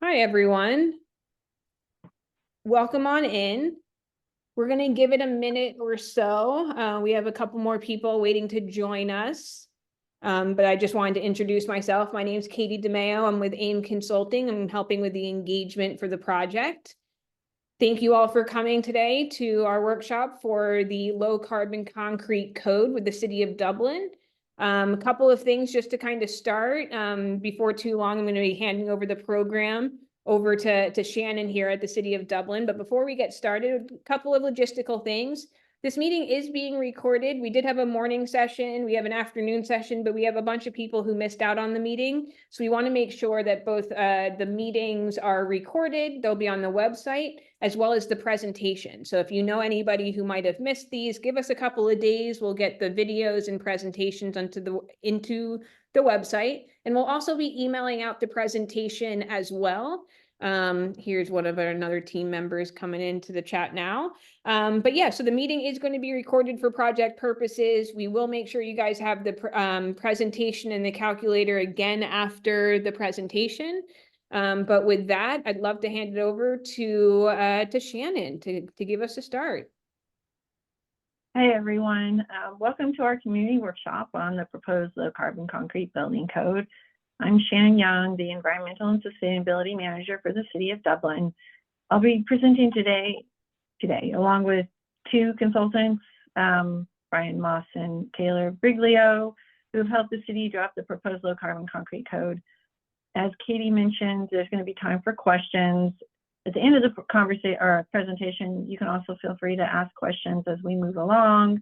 Hi, everyone. Welcome on in. We're going to give it a minute or so. We have a couple more people waiting to join us. But I just wanted to introduce myself. My name is Katie DeMeo. I'm with AIM Consulting. I'm helping with the engagement for the project. Thank you all for coming today to our workshop for the low carbon concrete code with the City of Dublin. A couple of things just to kind of start. Before too long, I'm going to be handing over the program over to Shannon here at the City of Dublin. But before we get started, a couple of logistical things. This meeting is being recorded. We did have a morning session, we have an afternoon session, but we have a bunch of people who missed out on the meeting. So we want to make sure that both the meetings are recorded, they'll be on the website, as well as the presentation. So if you know anybody who might have missed these, give us a couple of days. We'll get the videos and presentations into the website. And we'll also be emailing out the presentation as well. Here's one of another team members coming into the chat now. But yeah, so the meeting is going to be recorded for project purposes. We will make sure you guys have the presentation and the calculator again after the presentation. But with that, I'd love to hand it over to Shannon to give us a start. Hi, everyone. Welcome to our community workshop on the proposed low carbon concrete building code. I'm Shannon Young, the Environmental and Sustainability Manager for the City of Dublin. I'll be presenting today along with two consultants, Brian Moss and Taylor Briglio, who have helped the city draft the proposed low carbon concrete code. As Katie mentioned, there's going to be time for questions. At the end of the presentation, you can also feel free to ask questions as we move along.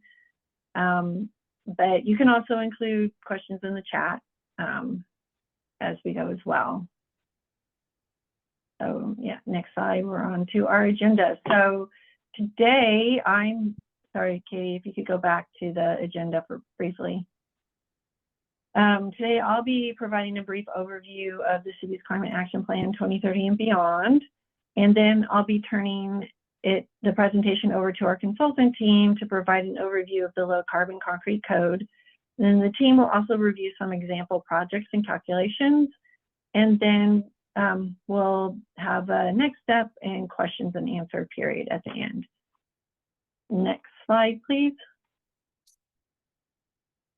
But you can also include questions in the chat as we go as well. So yeah, next slide, we're on to our agenda. So today, sorry, Katie, if you could go back to the agenda briefly. Today, I'll be providing a brief overview of the city's Climate Action Plan 2030 and beyond. And then I'll be turning the presentation over to our consultant team to provide an overview of the low carbon concrete code. Then the team will also review some example projects and calculations. And then we'll have a next step and questions and answer period at the end. Next slide, please.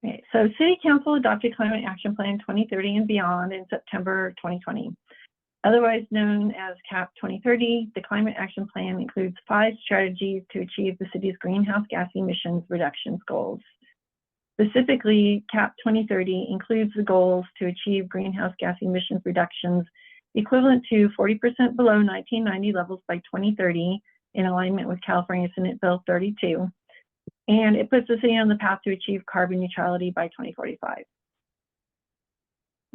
Okay, so City Council adopted Climate Action Plan 2030 and beyond in September 2020. Otherwise known as CAP 2030, the Climate Action Plan includes 5 strategies to achieve the city's greenhouse gas emissions reductions goals. Specifically, CAP 2030 includes the goals to achieve greenhouse gas emissions reductions equivalent to 40% below 1990 levels by 2030 in alignment with California Senate Bill 32. And it puts the city on the path to achieve carbon neutrality by 2045.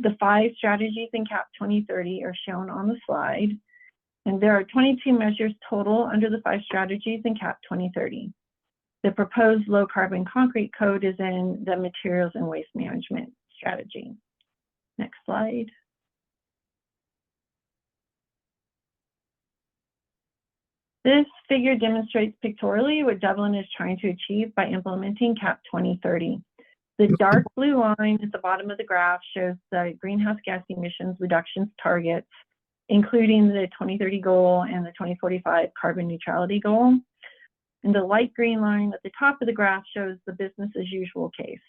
The 5 strategies in CAP 2030 are shown on the slide, and there are 22 measures total under the 5 strategies in CAP 2030. The proposed low carbon concrete code is in the materials and waste management strategy. Next slide. This figure demonstrates pictorially what Dublin is trying to achieve by implementing CAP 2030. The dark blue line at the bottom of the graph shows the greenhouse gas emissions reductions targets, including the 2030 goal and the 2045 carbon neutrality goal. And the light green line at the top of the graph shows the business as usual case.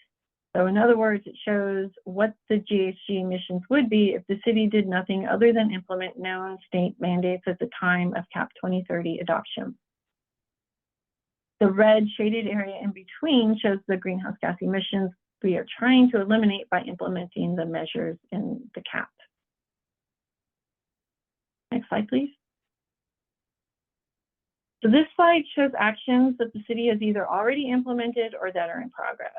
So in other words, it shows what the GHG emissions would be if the city did nothing other than implement known state mandates at the time of CAP 2030 adoption. The red shaded area in between shows the greenhouse gas emissions we are trying to eliminate by implementing the measures in the CAP. Next slide, please. So this slide shows actions that the city has either already implemented or that are in progress.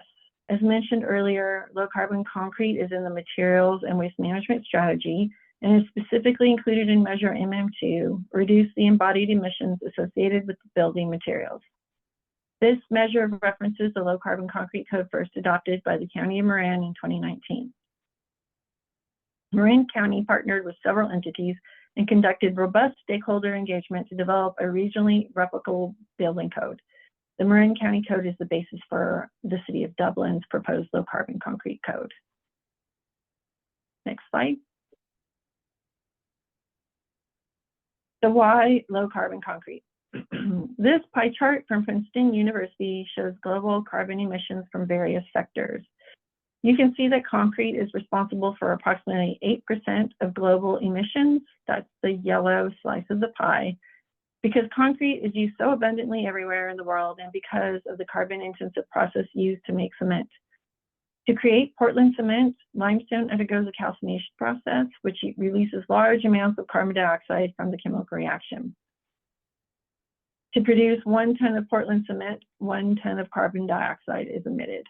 As mentioned earlier, low carbon concrete is in the materials and waste management strategy and is specifically included in Measure MM2, reduce the embodied emissions associated with the building materials. This measure references the low carbon concrete code first adopted by the County of Marin in 2019. Marin County partnered with several entities and conducted robust stakeholder engagement to develop a regionally replicable building code. The Marin County Code is the basis for the City of Dublin's proposed low carbon concrete code. Next slide. So why low carbon concrete? This pie chart from Princeton University shows global carbon emissions from various sectors. You can see that concrete is responsible for approximately 8% of global emissions. That's the yellow slice of the pie. Because concrete is used so abundantly everywhere in the world and because of the carbon-intensive process used to make cement. To create Portland cement, limestone undergoes a calcination process, which releases large amounts of carbon dioxide from the chemical reaction. To produce 1 ton of Portland cement, 1 ton of carbon dioxide is emitted.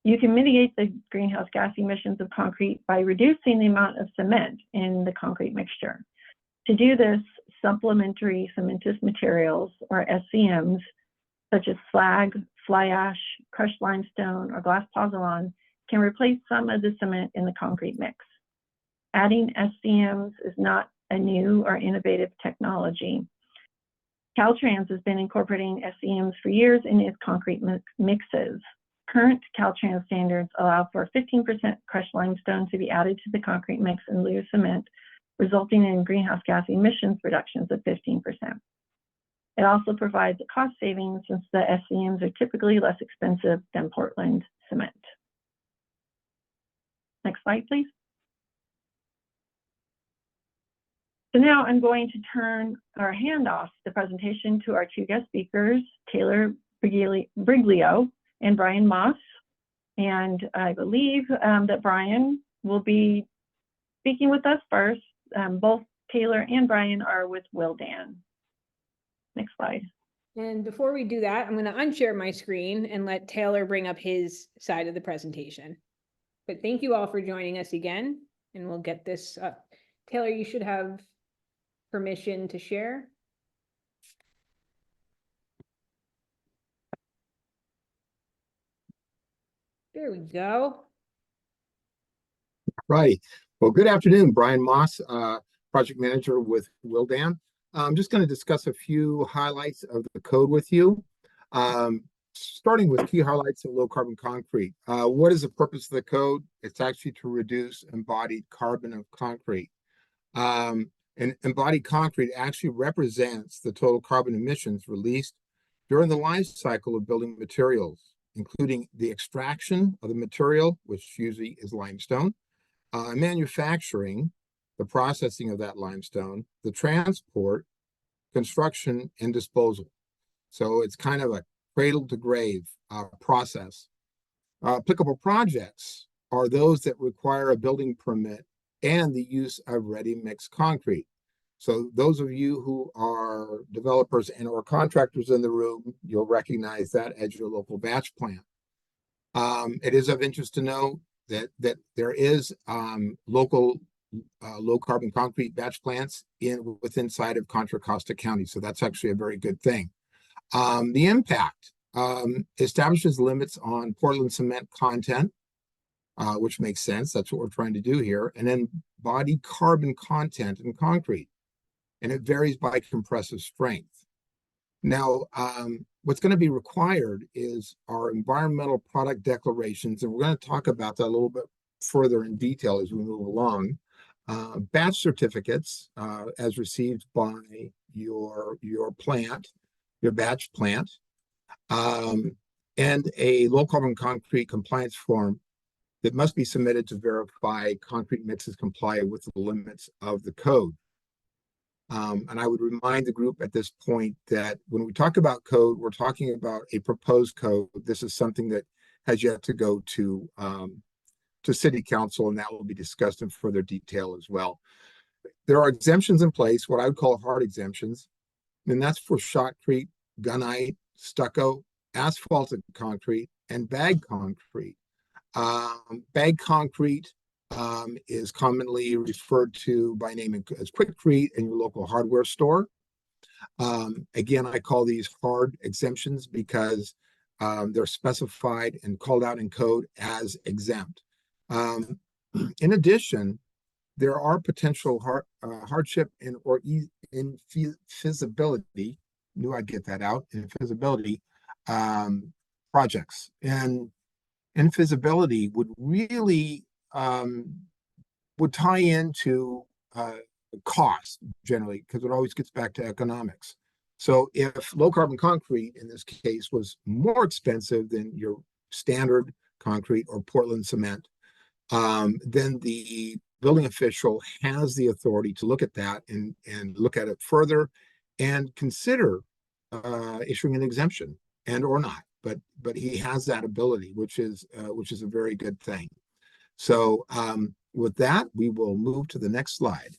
You can mitigate the greenhouse gas emissions of concrete by reducing the amount of cement in the concrete mixture. To do this, supplementary cementous materials, or SCMs, such as slag, fly ash, crushed limestone, or glass pozzolan, can replace some of the cement in the concrete mix. Adding SCMs is not a new or innovative technology. Caltrans has been incorporating SCMs for years in its concrete mixes. Current Caltrans standards allow for 15% crushed limestone to be added to the concrete mix in lieu of cement, resulting in greenhouse gas emissions reductions of 15%. It also provides a cost savings since the SCMs are typically less expensive than Portland cement. Next slide, please. So now I'm going to turn or hand off the presentation to our 2 guest speakers, Taylor Briglio and Brian Moss. And I believe that Brian will be speaking with us first. Both Taylor and Brian are with Willdan. Next slide. And before we do that, I'm going to unshare my screen and let Taylor bring up his side of the presentation. But thank you all for joining us again, and we'll get this up. Taylor, you should have permission to share. There we go. Right. Well, good afternoon. Brian Moss, project manager with Willdan. I'm just going to discuss a few highlights of the code with you. Starting with key highlights of low carbon concrete. What is the purpose of the code? It's actually to reduce embodied carbon of concrete. And embodied concrete actually represents the total carbon emissions released during the life cycle of building materials, including the extraction of the material, which usually is limestone, manufacturing, the processing of that limestone, the transport, construction, and disposal. So it's kind of a cradle to grave process. Applicable projects are those that require a building permit and the use of ready-mix concrete. So those of you who are developers and or contractors in the room, you'll recognize that as your local batch plant. It is of interest to know that there is local low carbon concrete batch plants inside of Contra Costa County. So that's actually a very good thing. The impact establishes limits on Portland cement content, which makes sense. That's what we're trying to do here. And then embodied carbon content in concrete. And it varies by compressive strength. Now, what's going to be required is our environmental product declarations, and we're going to talk about that a little bit further in detail as we move along. Batch certificates as received by your plant, your batch plant, and a low carbon concrete compliance form that must be submitted to verify concrete mixes comply with the limits of the code. And I would remind the group at this point that when we talk about code, we're talking about a proposed code. This is something that has yet to go to City Council, and that will be discussed in further detail as well. There are exemptions in place, what I would call hard exemptions, and that's for shotcrete, gunite, stucco, asphalted concrete, and bag concrete. Bag concrete is commonly referred to by name as Quickcrete in your local hardware store. Again, I call these hard exemptions because they're specified and called out in code as exempt. In addition, there are potential hardship or infeasibility, knew I'd get that out, infeasibility projects. And infeasibility would really would tie into cost generally, because it always gets back to economics. So if low carbon concrete in this case was more expensive than your standard concrete or Portland cement, then the building official has the authority to look at that and look at it further and consider issuing an exemption and or not. But he has that ability, which is a very good thing. So with that, we will move to the next slide.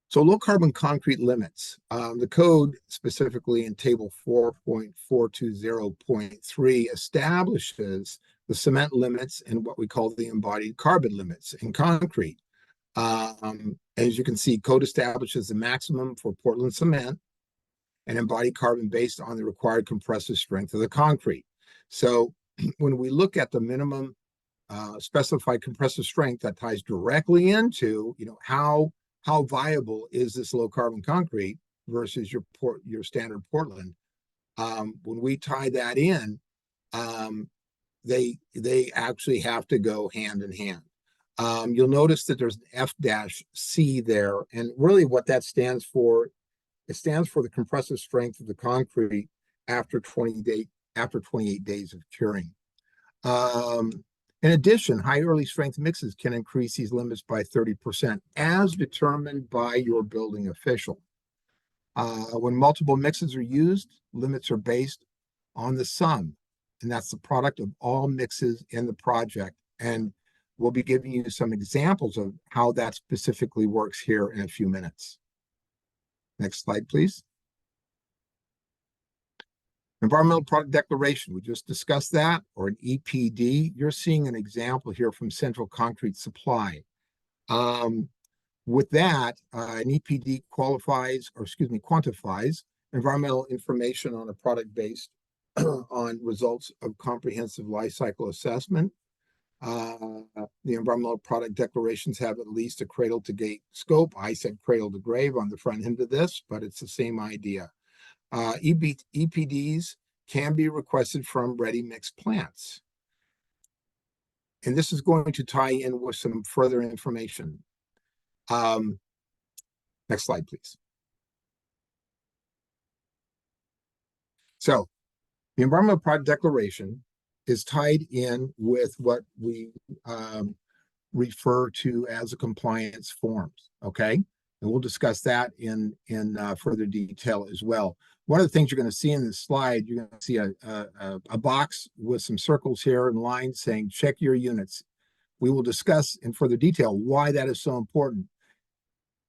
So low carbon concrete limits. The code, specifically in table 4.420.3, establishes the cement limits and what we call the embodied carbon limits in concrete. As you can see, code establishes the maximum for Portland cement and embodied carbon based on the required compressive strength of the concrete. So when we look at the minimum specified compressive strength, that ties directly into, how viable is this low carbon concrete versus your standard Portland. When we tie that in, they actually have to go hand in hand. You'll notice that there's an F-C there, and really what that stands for, it stands for the compressive strength of the concrete after 28 days of curing. In addition, high early strength mixes can increase these limits by 30% as determined by your building official. When multiple mixes are used, limits are based on the sum, and that's the product of all mixes in the project. And we'll be giving you some examples of how that specifically works here in a few minutes. Next slide, please. Environmental Product Declaration, we just discussed that, or an EPD. You're seeing an example here from Central Concrete Supply. With that, an EPD quantifies environmental information on a product based on results of comprehensive life cycle assessment. The environmental product declarations have at least a cradle to gate scope. I said cradle to grave on the front end of this, but it's the same idea. EPDs can be requested from ready mix plants. And this is going to tie in with some further information. Next slide, please. So the environmental product declaration is tied in with what we refer to as a compliance forms, okay? And we'll discuss that in further detail as well. One of the things you're going to see in this slide, you're going to see a box with some circles here and lines saying, check your units. We will discuss in further detail why that is so important.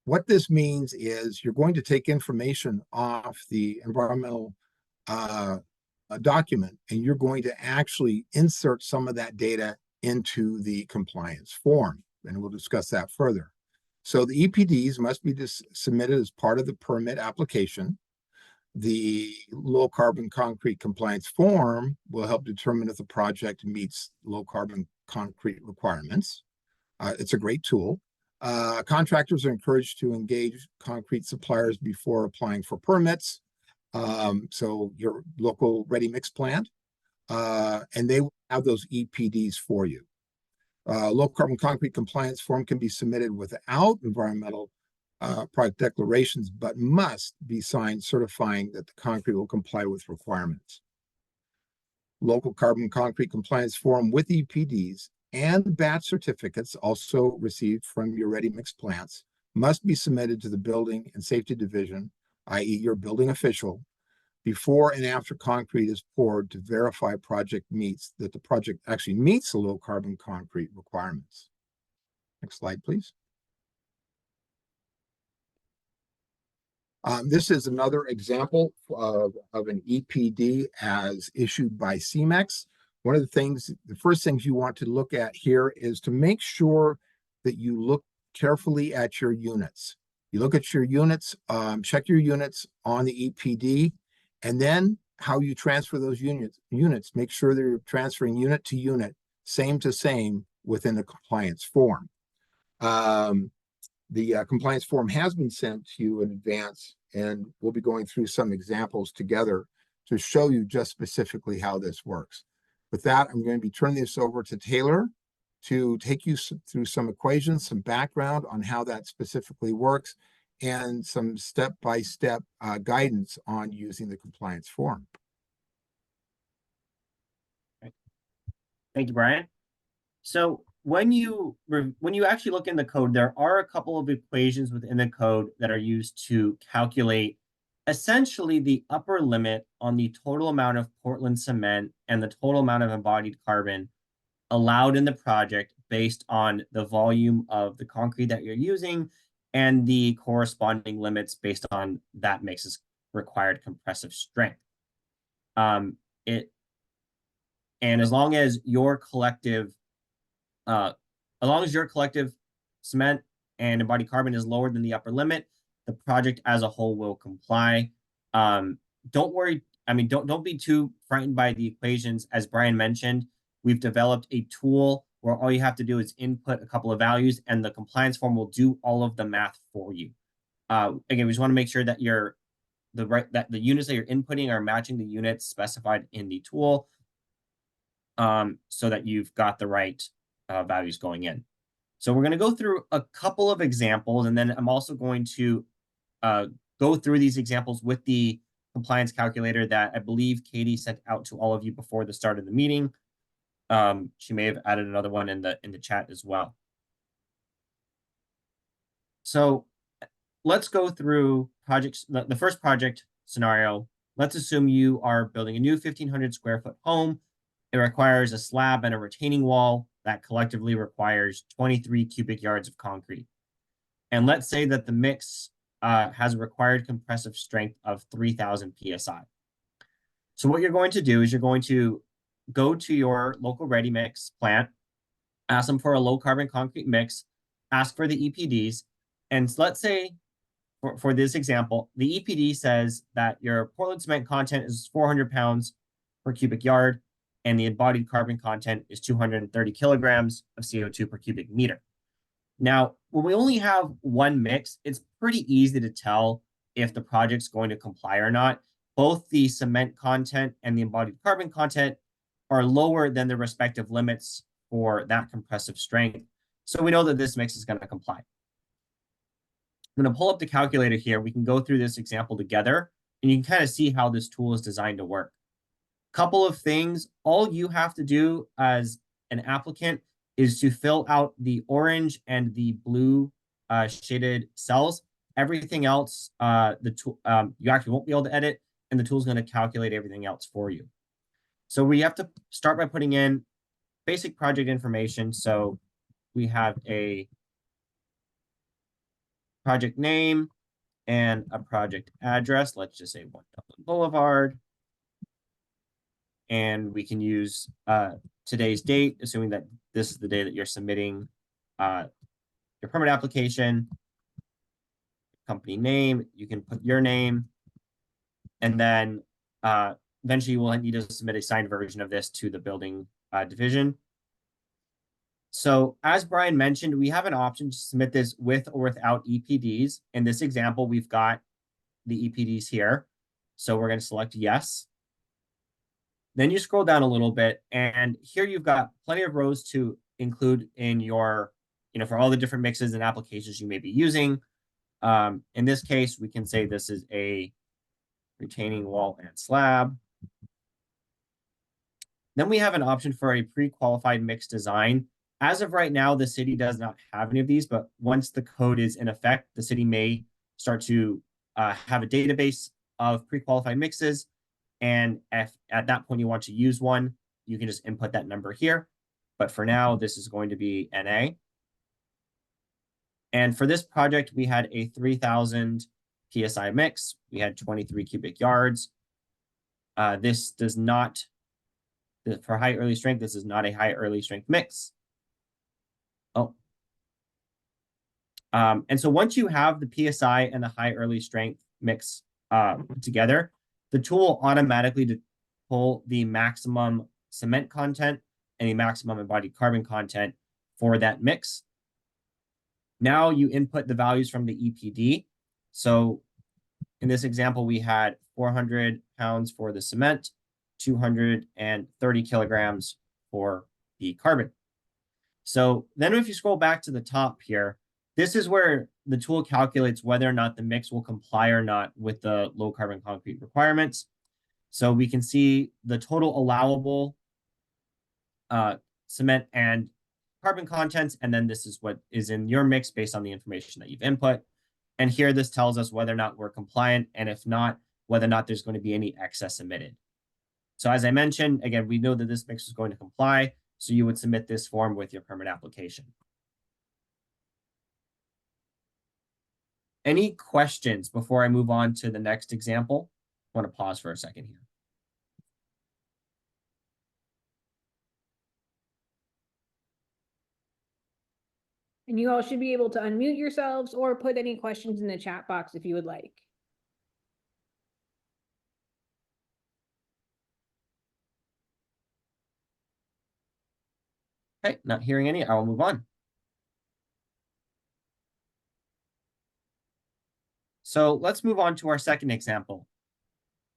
What this means is you're going to take information off the environmental document, and you're going to actually insert some of that data into the compliance form, and we'll discuss that further. So the EPDs must be submitted as part of the permit application. The low carbon concrete compliance form will help determine if the project meets low carbon concrete requirements. It's a great tool. Contractors are encouraged to engage concrete suppliers before applying for permits. So your local ready mix plant, and they will have those EPDs for you. Low carbon concrete compliance form can be submitted without environmental product declarations, but must be signed certifying that the concrete will comply with requirements. Local carbon concrete compliance form with EPDs and batch certificates, also received from your ready mix plants, must be submitted to the Building and Safety Division, i.e. your building official, before and after concrete is poured to verify that the project actually meets the low carbon concrete requirements. Next slide, please. This is another example of an EPD as issued by CEMEX. One of the first things you want to look at here is to make sure that you look carefully at your units. You look at your units, check your units on the EPD, and then how you transfer those units. Make sure they're transferring unit to unit, same to same within the compliance form. The compliance form has been sent to you in advance, and we'll be going through some examples together to show you just specifically how this works. With that, I'm going to be turning this over to Taylor to take you through some equations, some background on how that specifically works, and some step-by-step guidance on using the compliance form. Thank you, Brian. So when you actually look in the code, there are a couple of equations within the code that are used to calculate essentially the upper limit on the total amount of Portland cement and the total amount of embodied carbon allowed in the project based on the volume of the concrete that you're using and the corresponding limits based on that mix's required compressive strength. And as long as your collective cement and embodied carbon is lower than the upper limit, the project as a whole will comply. Don't worry. I mean, don't be too frightened by the equations. As Brian mentioned, we've developed a tool where all you have to do is input a couple of values, and the compliance form will do all of the math for you. Again, we just want to make sure that the units that you're inputting are matching the units specified in the tool, so that you've got the right values going in. So we're going to go through a couple of examples, and then I'm also going to go through these examples with the compliance calculator that I believe Katie sent out to all of you before the start of the meeting. She may have added another one in the chat as well. So let's go through projects. The first project scenario. Let's assume you are building a new 1,500 square foot home. It requires a slab and a retaining wall that collectively requires 23 cubic yards of concrete. And let's say that the mix has a required compressive strength of 3,000 PSI. So what you're going to do is you're going to go to your local ready mix plant, ask them for a low carbon concrete mix, ask for the EPDs. And let's say for this example, the EPD says that your Portland cement content is 400 pounds per cubic yard, and the embodied carbon content is 230 kilograms of CO2 per cubic meter. Now, when we only have one mix, it's pretty easy to tell if the project's going to comply or not. Both the cement content and the embodied carbon content are lower than the respective limits for that compressive strength. So we know that this mix is going to comply. I'm going to pull up the calculator here. We can go through this example together, and you can kind of see how this tool is designed to work. Couple of things. All you have to do as an applicant is to fill out the orange and the blue shaded cells. Everything else, the tool you actually won't be able to edit, and the tool is going to calculate everything else for you. So we have to start by putting in basic project information. So we have a project name and a project address. Let's just say 1 Dublin Boulevard. And we can use today's date, assuming that this is the day that you're submitting your permit application. Company name, you can put your name, and then eventually you will need to submit a signed version of this to the building division. So as Brian mentioned, we have an option to submit this with or without EPDs. In this example, we've got the EPDs here. So we're going to select yes. Then you scroll down a little bit, and here you've got plenty of rows to include in your, for all the different mixes and applications you may be using. In this case, we can say this is a retaining wall and slab. Then we have an option for a pre-qualified mix design. As of right now, the city does not have any of these, but once the code is in effect, the city may start to have a database of pre-qualified mixes. And if at that point you want to use one, you can just input that number here. But for now, this is going to be NA. And for this project, we had a 3,000 PSI mix. We had 23 cubic yards. This does not, for high early strength, this is not a high early strength mix. And so once you have the PSI and the high early strength mix together, the tool will automatically pull the maximum cement content and the maximum embodied carbon content for that mix. Now you input the values from the EPD. So in this example, we had 400 pounds for the cement, 230 kilograms for the carbon. So then if you scroll back to the top here, this is where the tool calculates whether or not the mix will comply or not with the low carbon concrete requirements. So we can see the total allowable cement and carbon contents, and then this is what is in your mix based on the information that you've input. And here this tells us whether or not we're compliant, and if not, whether or not there's going to be any excess emitted. So as I mentioned, again, we know that this mix is going to comply, so you would submit this form with your permit application. Any questions before I move on to the next example? I want to pause for a second here. And you all should be able to unmute yourselves or put any questions in the chat box if you would like. Okay, not hearing any, I will move on. So let's move on to our second example.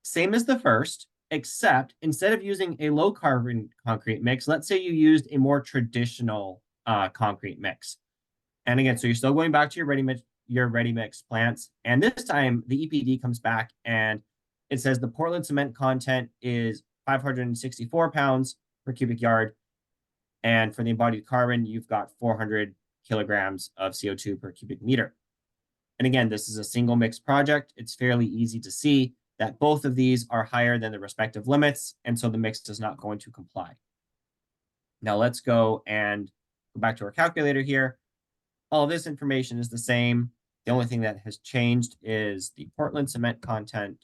Same as the first, except instead of using a low carbon concrete mix, let's say you used a more traditional concrete mix. And again, so you're still going back to your ready mix plants. And this time the EPD comes back and it says the Portland cement content is 564 pounds per cubic yard. And for the embodied carbon, you've got 400 kilograms of CO2 per cubic meter. And again, this is a single mix project. It's fairly easy to see that both of these are higher than the respective limits, and so the mix is not going to comply. Now let's go and go back to our calculator here. All of this information is the same. The only thing that has changed is the Portland cement content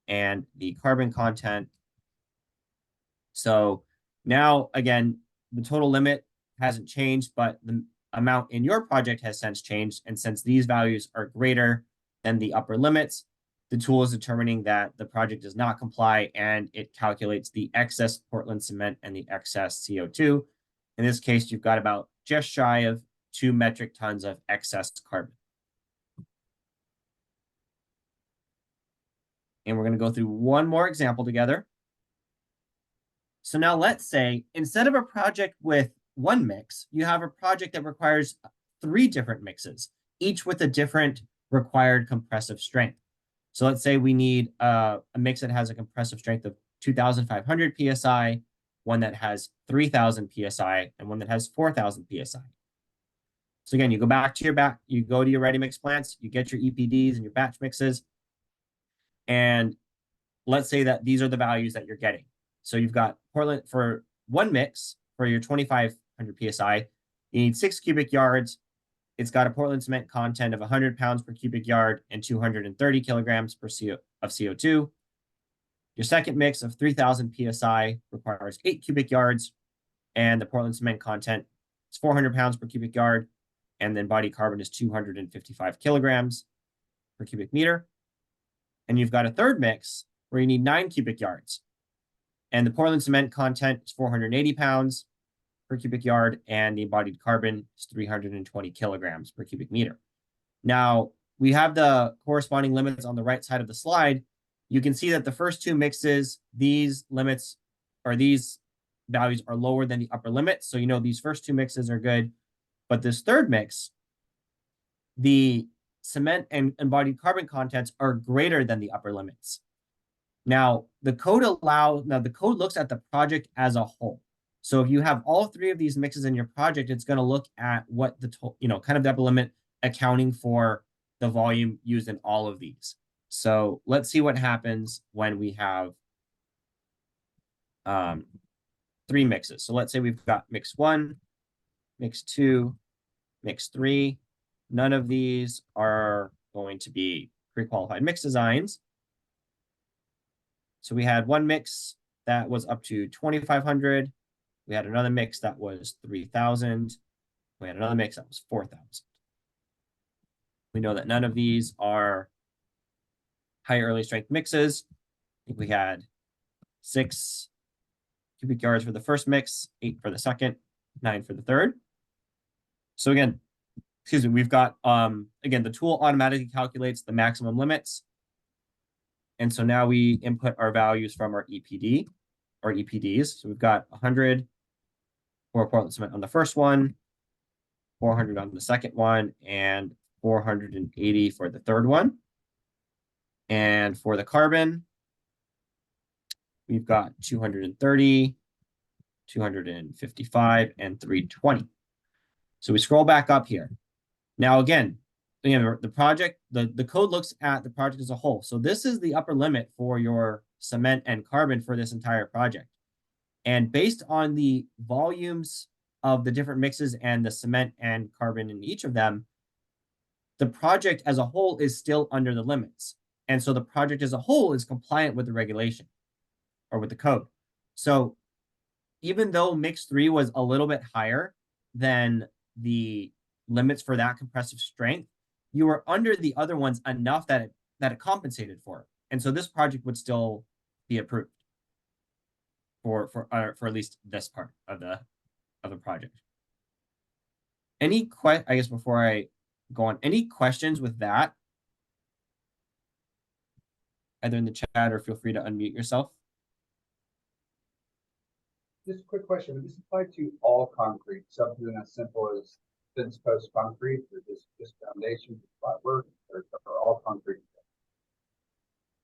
and the carbon content. So now, again, the total limit hasn't changed, but the amount in your project has since changed. And since these values are greater than the upper limits, the tool is determining that the project does not comply, and it calculates the excess Portland cement and the excess CO2. In this case, you've got about just shy of 2 metric tons of excess carbon. And we're going to go through one more example together. So now let's say instead of a project with one mix, you have a project that requires 3 different mixes, each with a different required compressive strength. So let's say we need a mix that has a compressive strength of 2,500 PSI, one that has 3,000 PSI, and one that has 4,000 PSI. So again, you go back to you go to your ready mix plants, you get your EPDs and your batch mixes. And let's say that these are the values that you're getting. So you've got Portland for one mix for your 2,500 PSI, you need 6 cubic yards. It's got a Portland cement content of 100 pounds per cubic yard and 230 kilograms of CO2. Your second mix of 3,000 PSI requires 8 cubic yards, and the Portland cement content is 400 pounds per cubic yard, and then body carbon is 255 kilograms per cubic meter. And you've got a third mix where you need 9 cubic yards, and the Portland cement content is 480 pounds per cubic yard, and the embodied carbon is 320 kilograms per cubic meter. Now, we have the corresponding limits on the right side of the slide. You can see that the first 2 mixes, these limits or these values are lower than the upper limit. So you know these first 2 mixes are good. But this third mix, the cement and embodied carbon contents are greater than the upper limits. Now, the code looks at the project as a whole. So if you have all 3 of these mixes in your project, it's going to look at what the kind of the upper limit accounting for the volume used in all of these. So let's see what happens when we have 3 mixes. So let's say we've got mix 1, mix 2, mix 3. None of these are going to be pre-qualified mix designs. So we had one mix that was up to 2,500. We had another mix that was 3,000. We had another mix that was 4,000. We know that none of these are high early strength mixes. I think we had 6 cubic yards for the first mix, 8 for the second, 9 for the third. So again, we've got, again, the tool automatically calculates the maximum limits. And so now we input our values from our EPD or EPDs. So we've got 100, for Portland cement on the first one, 400 on the second one, and 480 for the third one. And for the carbon, we've got 230, 255, and 320. So we scroll back up here. Now, again, the project, the code looks at the project as a whole. So this is the upper limit for your cement and carbon for this entire project. And based on the volumes of the different mixes and the cement and carbon in each of them, the project as a whole is still under the limits. And so the project as a whole is compliant with the regulation or with the code. So even though mix 3 was a little bit higher than the limits for that compressive strength, you were under the other ones enough that it compensated for it. And so this project would still be approved for at least this part of the project. I guess before I go on, any questions with that? Either in the chat or feel free to unmute yourself. Just a quick question, would this apply to all concrete, something as simple as fence post concrete, or just foundation, flat work, or all concrete?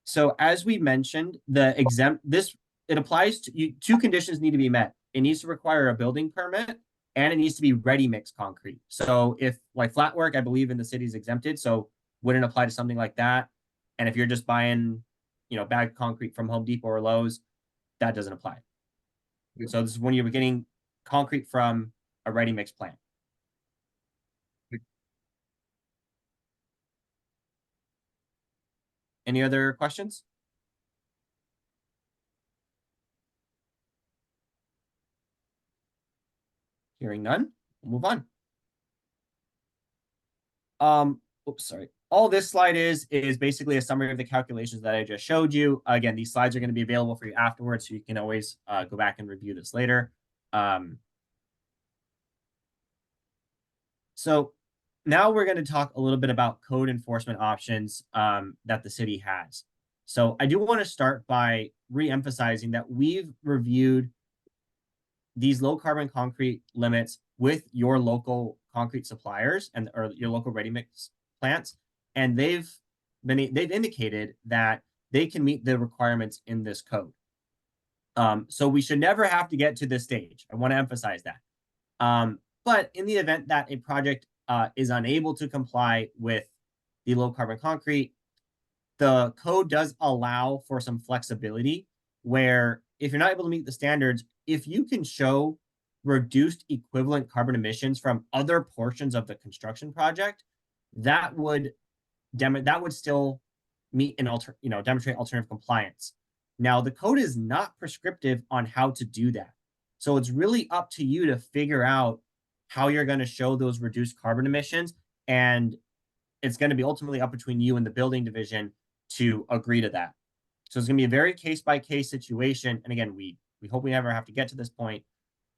So as we mentioned, it applies to two conditions need to be met. It needs to require a building permit and it needs to be ready mix concrete. So if like flat work, I believe in the city is exempted, so wouldn't apply to something like that. And if you're just buying, bagged concrete from Home Depot or Lowe's, that doesn't apply. So this is when you're getting concrete from a ready mix plant. Any other questions? Hearing none, we'll move on. Oops, sorry. All this slide is basically a summary of the calculations that I just showed you. Again, these slides are going to be available for you afterwards, so you can always go back and review this later. So now we're going to talk a little bit about code enforcement options that the city has. So I do want to start by re-emphasizing that we've reviewed these low carbon concrete limits with your local concrete suppliers or your local ready mix plants, and they've indicated that they can meet the requirements in this code. So we should never have to get to this stage. I want to emphasize that. But in the event that a project is unable to comply with the low carbon concrete, the code does allow for some flexibility where if you're not able to meet the standards, if you can show reduced equivalent carbon emissions from other portions of the construction project, that would still meet and demonstrate alternative compliance. Now, the code is not prescriptive on how to do that. So it's really up to you to figure out how you're going to show those reduced carbon emissions. And it's going to be ultimately up between you and the building division to agree to that. So it's going to be a very case-by-case situation. And again, we hope we never have to get to this point.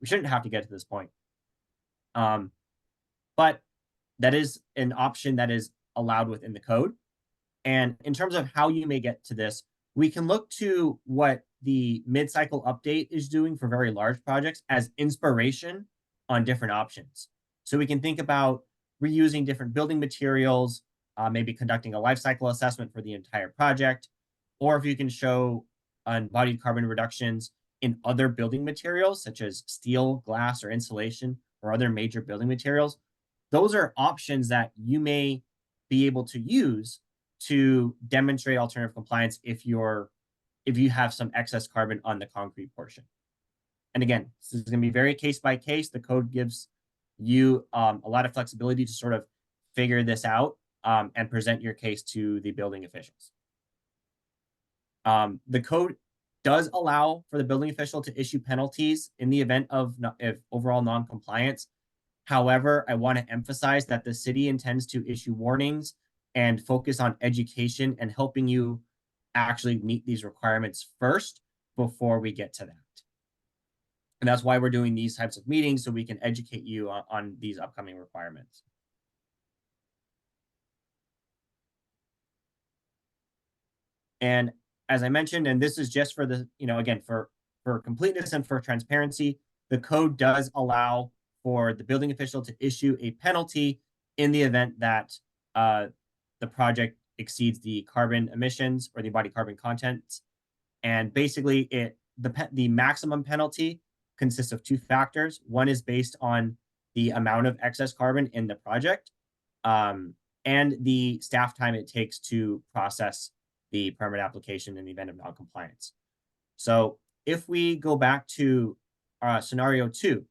We shouldn't have to get to this point. But that is an option that is allowed within the code. And in terms of how you may get to this, we can look to what the mid-cycle update is doing for very large projects as inspiration on different options. So we can think about reusing different building materials, maybe conducting a life cycle assessment for the entire project, or if you can show embodied carbon reductions in other building materials, such as steel, glass, or insulation, or other major building materials. Those are options that you may be able to use to demonstrate alternative compliance if you have some excess carbon on the concrete portion. And again, this is going to be very case by case. The code gives you a lot of flexibility to sort of figure this out and present your case to the building officials. The code does allow for the building official to issue penalties in the event of overall non-compliance. However, I want to emphasize that the city intends to issue warnings and focus on education and helping you actually meet these requirements first before we get to that. And that's why we're doing these types of meetings, so we can educate you on these upcoming requirements. And as I mentioned, and this is just for the, again, for completeness and for transparency, the code does allow for the building official to issue a penalty in the event that the project exceeds the carbon emissions or the embodied carbon content. And basically, the maximum penalty consists of two factors. One is based on the amount of excess carbon in the project, and the staff time it takes to process the permit application in the event of non-compliance. So if we go back to scenario 2,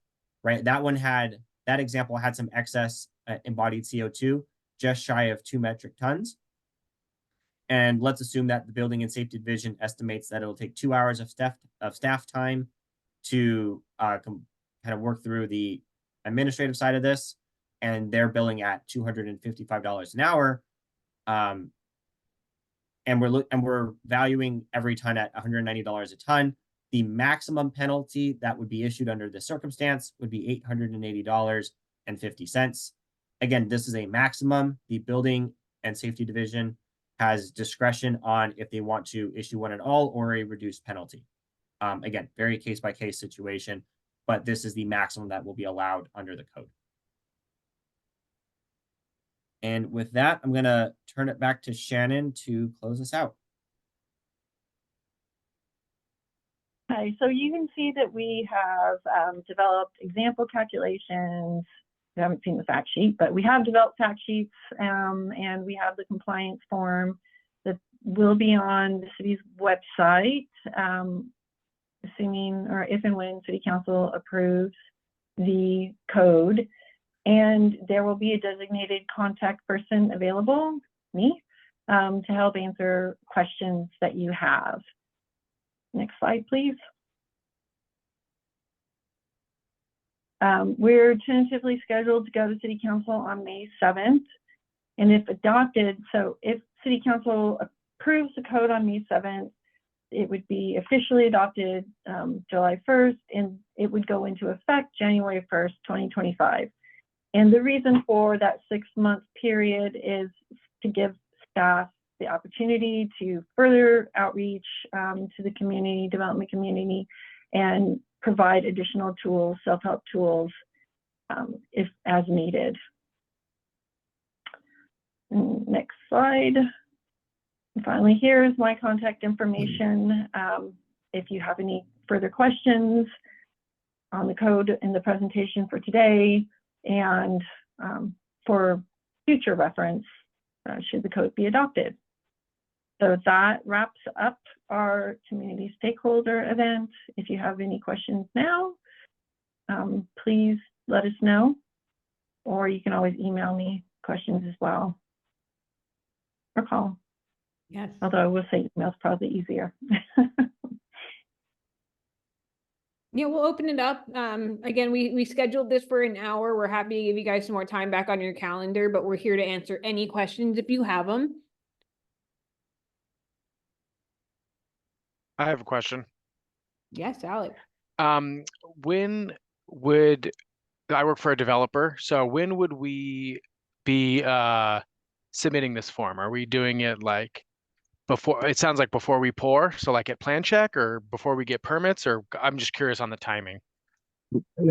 right, that example had some excess embodied CO2, just shy of 2 metric tons. And let's assume that the Building and Safety Division estimates that it'll take 2 hours of staff time to kind of work through the administrative side of this, and they're billing at $255 an hour. And we're valuing every ton at $190 a ton. The maximum penalty that would be issued under this circumstance would be $880.50. Again, this is a maximum. The Building and Safety Division has discretion on if they want to issue one at all or a reduced penalty. Again, very case-by-case situation, but this is the maximum that will be allowed under the code. And with that, I'm going to turn it back to Shannon to close us out. Okay, so you can see that we have developed example calculations. We haven't seen the fact sheet, but we have developed fact sheets, and we have the compliance form that will be on the city's website, assuming or if and when City Council approves the code. And there will be a designated contact person available, me, to help answer questions that you have. Next slide, please. We're tentatively scheduled to go to City Council on May 7th. And if adopted, so if City Council approves the code on May 7th, it would be officially adopted July 1st, and it would go into effect January 1st, 2025. And the reason for that 6-month period is to give staff the opportunity to further outreach to the community, development community, and provide additional tools, self-help tools, if as needed. Next slide. And finally, here is my contact information. If you have any further questions on the code in the presentation for today, and for future reference, should the code be adopted. So that wraps up our community stakeholder event. If you have any questions now, please let us know, or you can always email me questions as well, or call. Yes. Although I will say email is probably easier. Yeah, we'll open it up. Again, we scheduled this for an hour. We're happy to give you guys some more time back on your calendar, but we're here to answer any questions if you have them. I have a question. Yes, Alex. When would I work for a developer? So when would we be submitting this form? Are we doing it like before? It sounds like before we pour, so like at plan check, or before we get permits, or I'm just curious on the timing.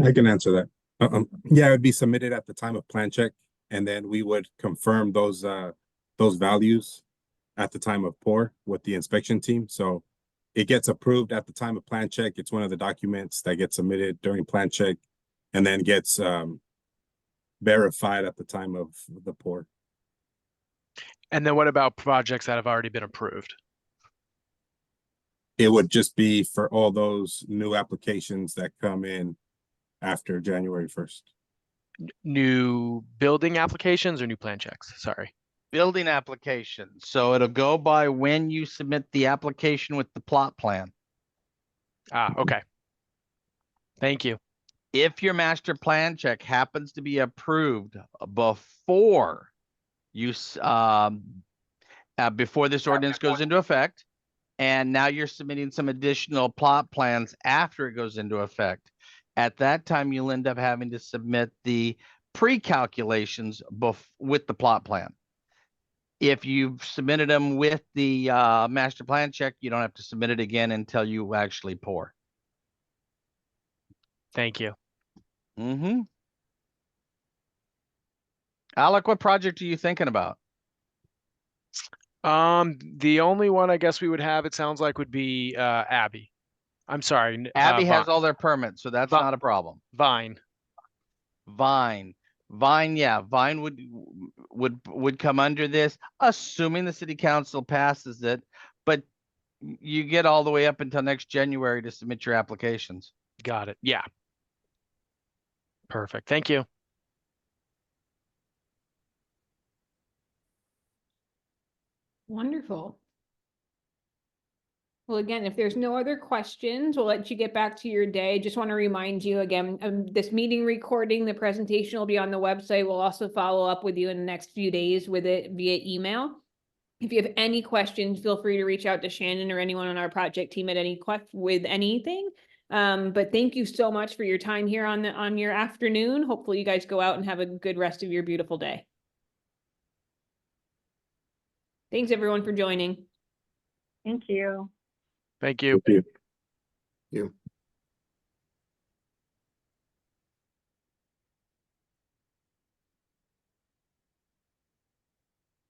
I can answer that. Yeah, it would be submitted at the time of plan check, and then we would confirm those values at the time of pour with the inspection team. So it gets approved at the time of plan check. It's one of the documents that gets submitted during plan check, and then gets verified at the time of the pour. And then what about projects that have already been approved? It would just be for all those new applications that come in after January 1st. New building applications or new plan checks? Sorry. Building application. So it'll go by when you submit the application with the plot plan. Okay. Thank you. If your master plan check happens to be approved before you before this ordinance goes into effect, and now you're submitting some additional plot plans after it goes into effect, at that time you'll end up having to submit the pre-calculations with the plot plan. If you've submitted them with the master plan check, you don't have to submit it again until you actually pour. Thank you. Mm-hmm. Alec, what project are you thinking about? The only one I guess we would have, it sounds like, would be Abby. I'm sorry, Abby has all their permits, so that's Vi- not a problem. Vine. Vine, yeah, Vine would come under this, assuming the city council passes it, but you get all the way up until next January to submit your applications. Got it. Yeah. Perfect. Thank you. Wonderful. Well, again, if there's no other questions, we'll let you get back to your day. Just want to remind you again, this meeting recording, the presentation will be on the website. We'll also follow up with you in the next few days with it via email. If you have any questions, feel free to reach out to Shannon or anyone on our project team at with anything. But thank you so much for your time here on your afternoon. Hopefully you guys go out and have a good rest of your beautiful day. Thanks everyone for joining. Thank you. Thank you. Thank you.